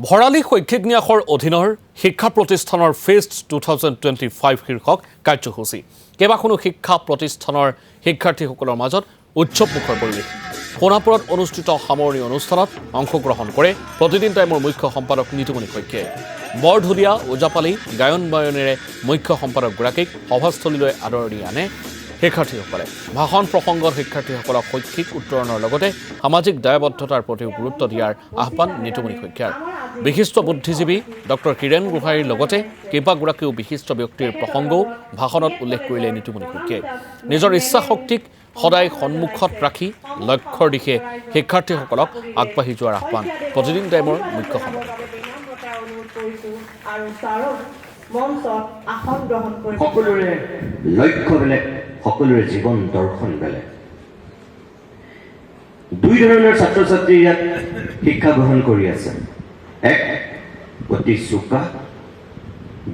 ভৰালী শৈক্ষিক ন্যাসৰ অধীনৰ শিক্ষা প্ৰতিষ্ঠানৰ ফেষ্ট 2025 শীৰ্ষক কাৰ্যসূচী কেইবাখনো শিক্ষা প্ৰতিষ্ঠানৰ শিক্ষাৰ্থীসকলৰ মাজত উৎসৱমুখৰ পৰিৱেশ সোণাপুৰত অনুষ্ঠিত সামৰণি অনুষ্ঠানত অংশগ্ৰহণ কৰে প্ৰতিদিন টাইমৰ মুখ্য সম্পাদক নিতুমণি শইকীয়াই বৰঢুলীয়া ওজাপালি গায়ন বায়নেৰে মুখ্য সম্পাদকগৰাকীক সভাস্থলীলৈ আদৰণি আনে শিক্ষাৰ্থীসকলে ভাষণ প্ৰসংগত শিক্ষাৰ্থীসকলক শৈক্ষিক উত্তৰণৰ লগতে সামাজিক দায়বদ্ধতাৰ প্ৰতি গুৰুত্ব দিয়াৰ আহ্বান নিতুমণি শইকীয়াৰ বিশিষ্ট বুদ্ধিজীৱী ডক্টৰ কিৰণ গোহাঁইৰ লগতে কেইবাগৰাকীও বিশিষ্ট ব্যক্তিৰ প্ৰসংগও ভাষণত উল্লেখ কৰিলে নিতুমণি শইকীয়াই নিজৰ ইচ্ছা শক্তিক সদায় সন্মুখত ৰাখি লক্ষ্যৰ দিশে শিক্ষাৰ্থীসকলক আগবাঢ়ি যোৱাৰ আহ্বান প্ৰতিদিন টাইমৰ মুখ্য সম্পাদক সকলোৰে লক্ষ্য বেলেগ সকলোৰে জীৱন দৰ্শন বেলেগ দুই ধৰণৰ ছাত্ৰ ছাত্ৰী ইয়াত শিক্ষা গ্ৰহণ কৰি আছে এক অতি চোকা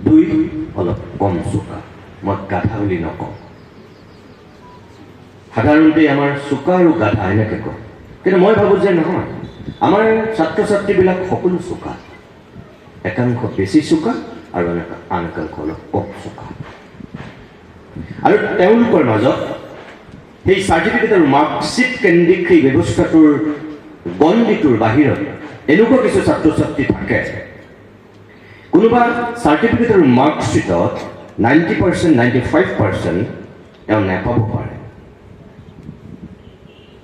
দুই অলপ কম চোকা মই গাধা বুলি নকওঁ সাধাৰণতে আমাৰ চোকা আৰু গাধা এনেকে কয় কিন্তু মই ভাবোঁ যে নহয় আমাৰ ছাত্ৰ ছাত্ৰীবিলাক সকলো চোকা একাংশ বেছি চোকা আৰু আন একাংশ অলপ কম চোকা আৰু তেওঁলোকৰ মাজত সেই চাৰ্টিফিকেট আৰু মাৰ্কশ্বিট কেন্দ্ৰিক সেই ব্যৱস্থাটোৰ গণ্ডিটোৰ বাহিৰত এনেকুৱা কিছু ছাত্ৰ ছাত্ৰী থাকে কোনোবা চাৰ্টিফিকেট আৰু মাৰ্কশ্বিটত 90% 95% তেওঁ নাপাব পাৰে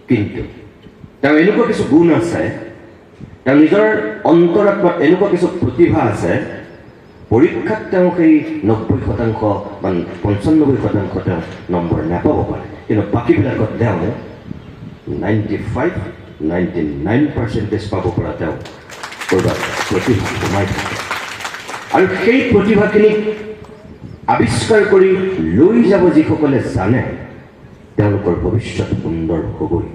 কিন্তু তেওঁ এনেকুৱা কিছু গুণ আছে তেওঁ নিজৰ অন্তৰাত্মাত এনেকুৱা কিছু প্ৰতিভা আছে পৰীক্ষাত তেওঁ সেই 90% বা 95% তেওঁ নম্বৰ নাপাব পাৰে কিন্তু বাকীবিলাকত তেওঁ 95-99% পাব পৰা তেওঁ ক'ৰবাত প্ৰতিভা সোমাই থাকে আৰু সেই প্ৰতিভাখিনিক আৱিষ্কাৰ কৰি লৈ যাব যিসকলে জানে তেওঁলোকৰ ভৱিষ্যত সুন্দৰ হ'বই